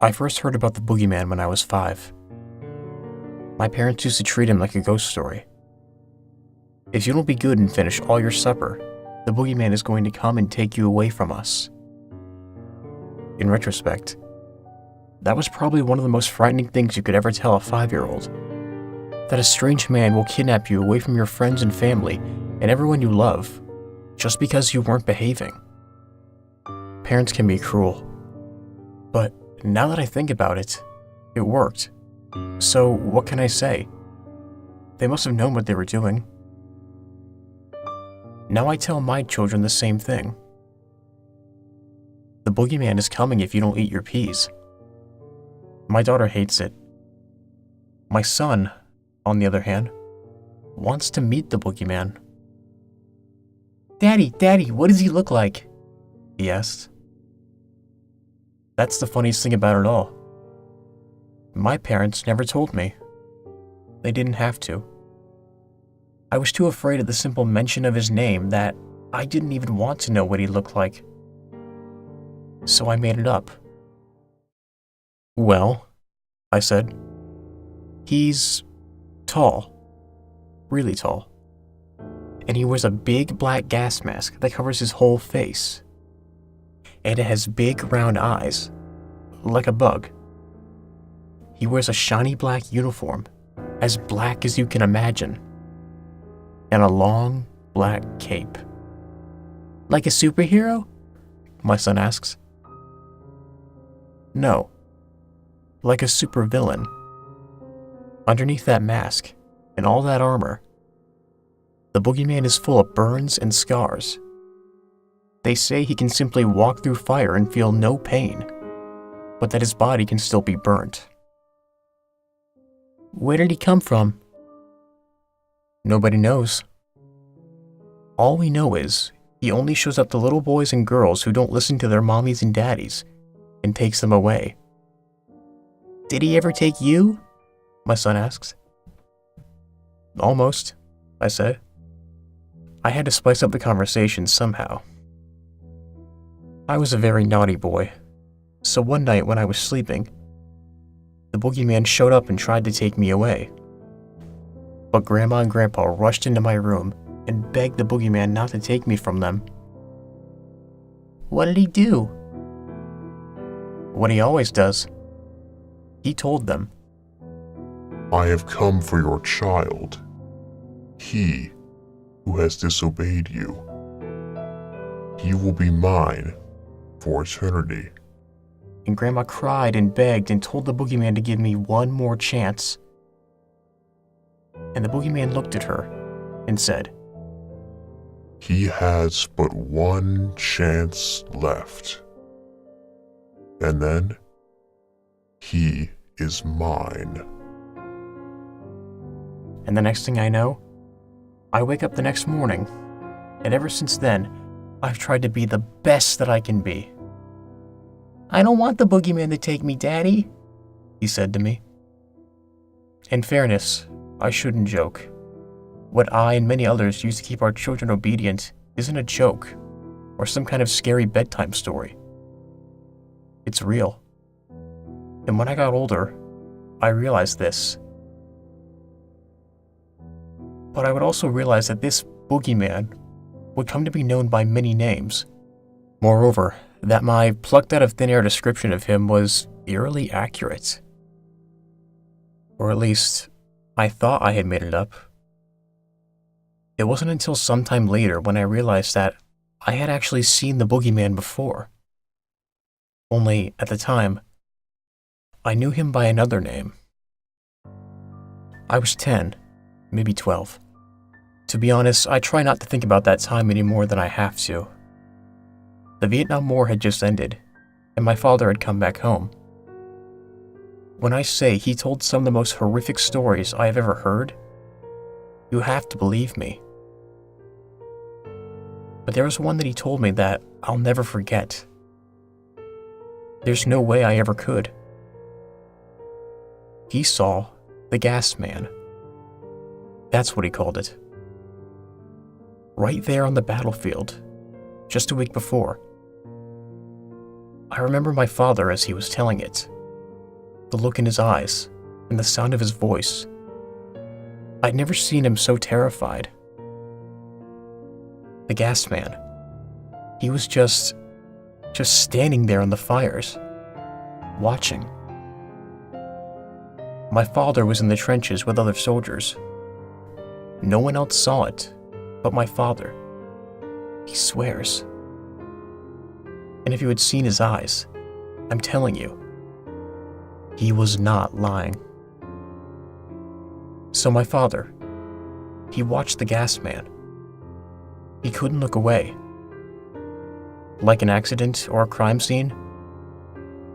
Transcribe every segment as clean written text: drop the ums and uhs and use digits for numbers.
I first heard about the boogeyman when I was 5. My parents used to treat him like a ghost story. If you don't be good and finish all your supper, the boogeyman is going to come and take you away from us. In retrospect, that was probably one of the most frightening things you could ever tell a 5-year-old. That a strange man will kidnap you away from your friends and family and everyone you love, just because you weren't behaving. Parents can be cruel. But now that I think about it, it worked. So what can I say? They must have known what they were doing. Now I tell my children the same thing. The boogeyman is coming if you don't eat your peas. My daughter hates it. My son, on the other hand, wants to meet the boogeyman. Daddy, what does he look like?" he asked. That's the funniest thing about it all. My parents never told me. They didn't have to. I was too afraid of the simple mention of his name that I didn't even want to know what he looked like. So I made it up. "Well," I said, "he's tall. Really tall. And he wears a big black gas mask that covers his whole face. And it has big round eyes, like a bug. He wears a shiny black uniform, as black as you can imagine, and a long black cape." "Like a superhero?" my son asks. "No, like a supervillain. Underneath that mask and all that armor, the boogeyman is full of burns and scars. They say he can simply walk through fire and feel no pain, but that his body can still be burnt." "Where did he come from?" "Nobody knows. All we know is he only shows up to little boys and girls who don't listen to their mommies and daddies and takes them away." "Did he ever take you?" my son asks. "Almost," I said. I had to spice up the conversation somehow. I was a very naughty boy, so one night when I was sleeping, the boogeyman showed up and tried to take me away. But Grandma and Grandpa rushed into my room and begged the boogeyman not to take me from them. "What did he do?" "What he always does. He told them, "I have come for your child, he who has disobeyed you. He will be mine for eternity." And Grandma cried and begged and told the boogeyman to give me one more chance. And the boogeyman looked at her and said, "He has but one chance left. And then he is mine." And the next thing I know, I wake up the next morning, and ever since then, I've tried to be the best that I can be. "I don't want the boogeyman to take me, Daddy," he said to me. In fairness, I shouldn't joke. What I and many others use to keep our children obedient isn't a joke or some kind of scary bedtime story. It's real. And when I got older, I realized this. But I would also realize that this boogeyman would come to be known by many names. Moreover, that my plucked out of thin air description of him was eerily accurate. Or at least, I thought I had made it up. It wasn't until sometime later when I realized that I had actually seen the boogeyman before. Only, at the time, I knew him by another name. I was 10, maybe 12. To be honest, I try not to think about that time any more than I have to. The Vietnam War had just ended, and my father had come back home. When I say he told some of the most horrific stories I have ever heard, you have to believe me. But there was one that he told me that I'll never forget. There's no way I ever could. He saw the Gasman. That's what he called it. Right there on the battlefield, just a week before. I remember my father as he was telling it, the look in his eyes, and the sound of his voice. I'd never seen him so terrified. The Gasman. He was just standing there in the fires, watching. My father was in the trenches with other soldiers. No one else saw it, but my father. He swears. And if you had seen his eyes, I'm telling you, he was not lying. So my father, he watched the Gasman. He couldn't look away. Like an accident or a crime scene,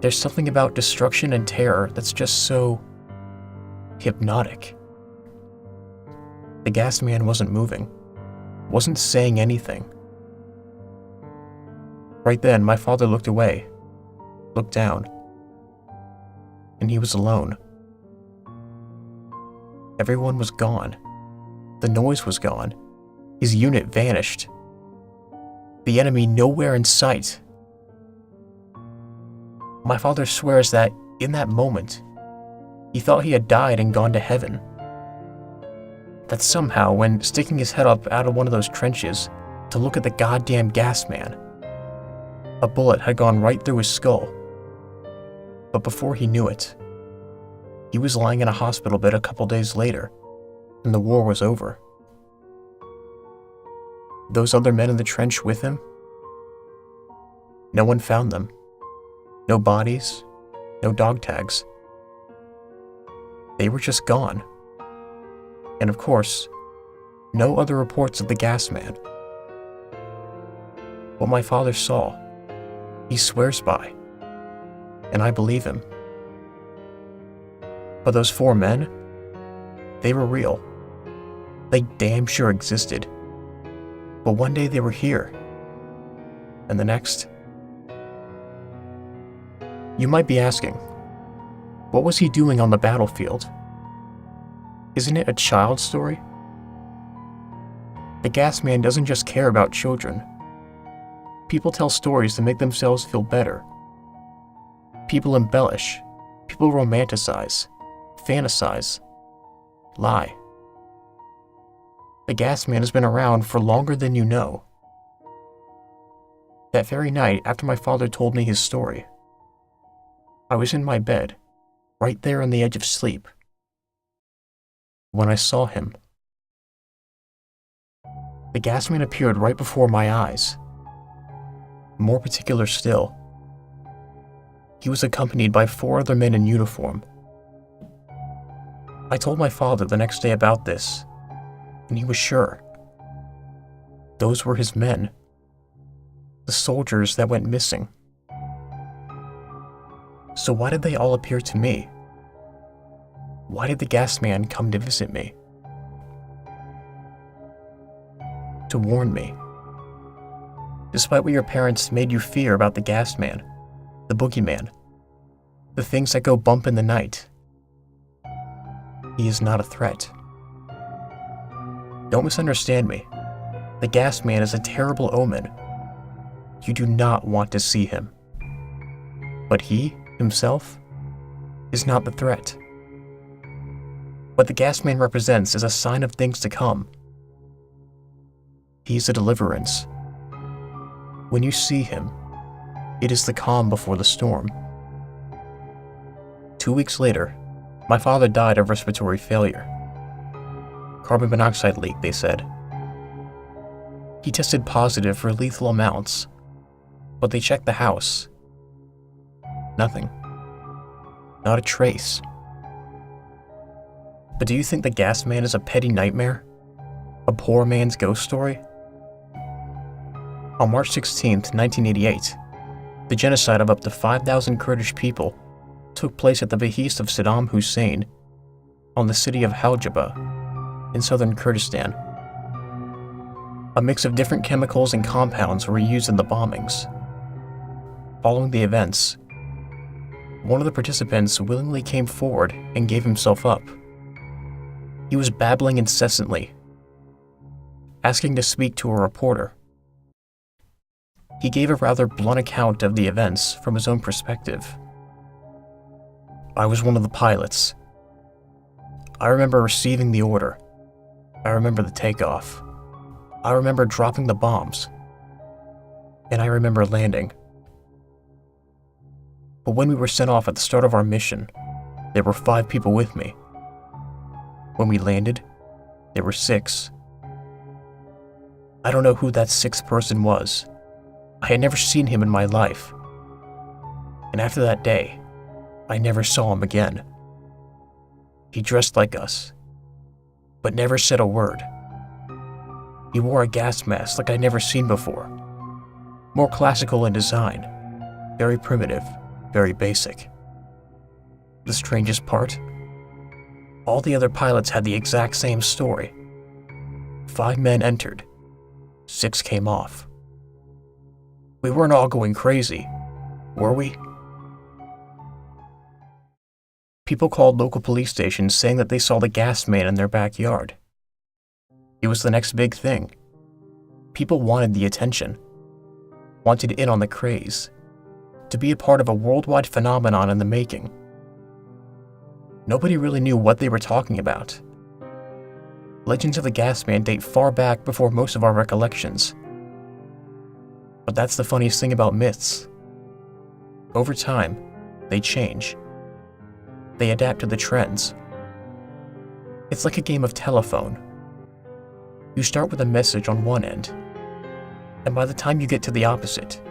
there's something about destruction and terror that's just so hypnotic. The Gasman wasn't moving, wasn't saying anything. Right then, my father looked away, looked down, and he was alone. Everyone was gone. The noise was gone. His unit vanished. The enemy nowhere in sight. My father swears that, in that moment, he thought he had died and gone to heaven. That somehow, when sticking his head up out of one of those trenches to look at the goddamn Gasman, a bullet had gone right through his skull. But before he knew it, he was lying in a hospital bed a couple days later, and the war was over. Those other men in the trench with him? No one found them. No bodies, no dog tags. They were just gone. And of course, no other reports of the Gasman. What my father saw, he swears by, and I believe him. But those 4 men, they were real. They damn sure existed. But one day they were here, and the next. You might be asking, what was he doing on the battlefield? Isn't it a child's story? The Gasman doesn't just care about children. People tell stories to make themselves feel better. People embellish, people romanticize, fantasize, lie. The Gasman has been around for longer than you know. That very night after my father told me his story, I was in my bed, right there on the edge of sleep, when I saw him. The Gasman appeared right before my eyes. More particular still, he was accompanied by 4 other men in uniform. I told my father the next day about this, and he was sure. Those were his men, the soldiers that went missing. So why did they all appear to me? Why did the Gasman come to visit me? To warn me. Despite what your parents made you fear about the Gasman, the boogeyman, the things that go bump in the night, he is not a threat. Don't misunderstand me. The Gasman is a terrible omen. You do not want to see him. But he, himself, is not the threat. What the Gasman represents is a sign of things to come. He is a deliverance. When you see him, it is the calm before the storm. 2 weeks later, my father died of respiratory failure. Carbon monoxide leak, they said. He tested positive for lethal amounts, but they checked the house. Nothing. Not a trace. But do you think the Gasman is a petty nightmare? A poor man's ghost story? On March 16, 1988, the genocide of up to 5,000 Kurdish people took place at the behest of Saddam Hussein on the city of Haljaba in southern Kurdistan. A mix of different chemicals and compounds were used in the bombings. Following the events, one of the participants willingly came forward and gave himself up. He was babbling incessantly, asking to speak to a reporter. He gave a rather blunt account of the events from his own perspective. I was one of the pilots. I remember receiving the order. I remember the takeoff. I remember dropping the bombs. And I remember landing. But when we were sent off at the start of our mission, there were 5 people with me. When we landed, there were 6. I don't know who that 6th person was. I had never seen him in my life. And after that day, I never saw him again. He dressed like us, but never said a word. He wore a gas mask like I'd never seen before. More classical in design, very primitive, very basic. The strangest part? All the other pilots had the exact same story. 5 men entered, 6 came off. We weren't all going crazy, were we? People called local police stations saying that they saw the Gasman in their backyard. It was the next big thing. People wanted the attention, wanted in on the craze, to be a part of a worldwide phenomenon in the making. Nobody really knew what they were talking about. Legends of the Gasman date far back before most of our recollections. But that's the funniest thing about myths. Over time, they change. They adapt to the trends. It's like a game of telephone. You start with a message on one end, and by the time you get to the opposite,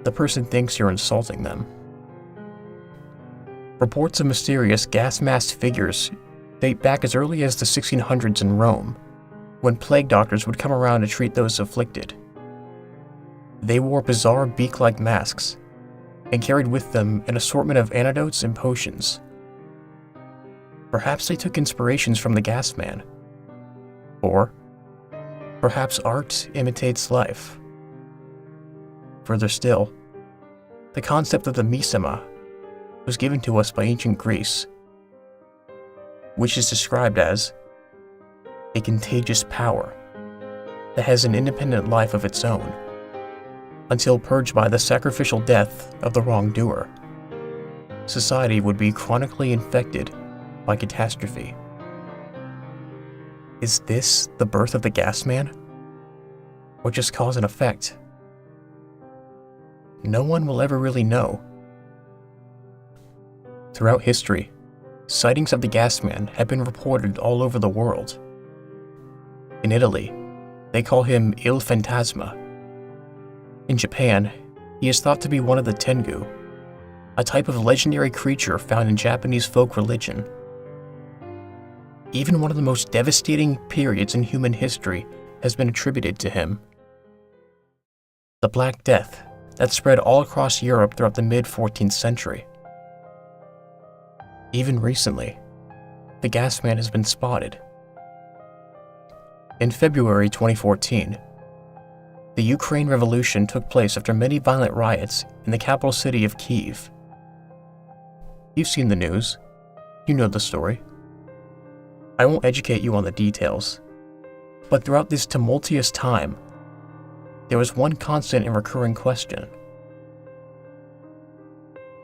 the person thinks you're insulting them. Reports of mysterious gas-masked figures date back as early as the 1600s in Rome, when plague doctors would come around to treat those afflicted. They wore bizarre beak-like masks and carried with them an assortment of antidotes and potions. Perhaps they took inspirations from the Gasman. Or perhaps art imitates life. Further still, the concept of the misema was given to us by ancient Greece, which is described as a contagious power that has an independent life of its own, until purged by the sacrificial death of the wrongdoer. Society would be chronically infected by catastrophe. Is this the birth of the Gasman? Or just cause and effect? No one will ever really know. Throughout history, sightings of the Gasman have been reported all over the world. In Italy, they call him Il Fantasma. In Japan, he is thought to be one of the Tengu, a type of legendary creature found in Japanese folk religion. Even one of the most devastating periods in human history has been attributed to him. The Black Death that spread all across Europe throughout the mid-14th century. Even recently, the Gasman has been spotted. In February 2014, the Ukraine Revolution took place after many violent riots in the capital city of Kyiv. You've seen the news. You know the story. I won't educate you on the details, but throughout this tumultuous time, there was one constant and recurring question.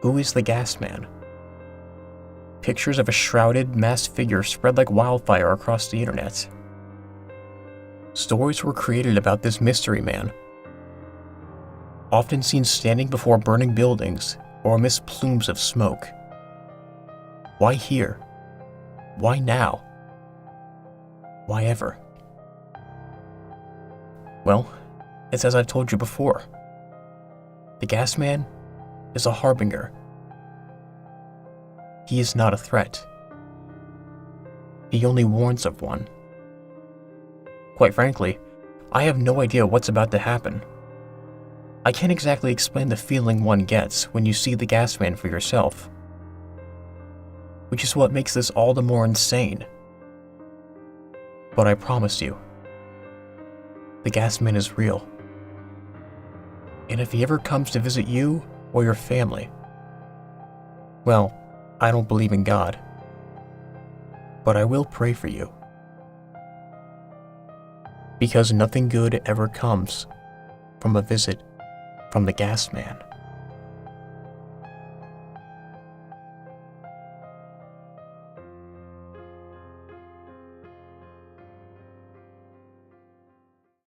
Who is the Gasman? Pictures of a shrouded, masked figure spread like wildfire across the internet. Stories were created about this mystery man, often seen standing before burning buildings or amidst plumes of smoke. Why here? Why now? Why ever? Well, it's as I've told you before. The Gasman is a harbinger. He is not a threat. He only warns of one. Quite frankly, I have no idea what's about to happen. I can't exactly explain the feeling one gets when you see the Gasman for yourself, which is what makes this all the more insane. But I promise you, the Gasman is real. And if he ever comes to visit you or your family, well, I don't believe in God, but I will pray for you. Because nothing good ever comes from a visit from the Gasman.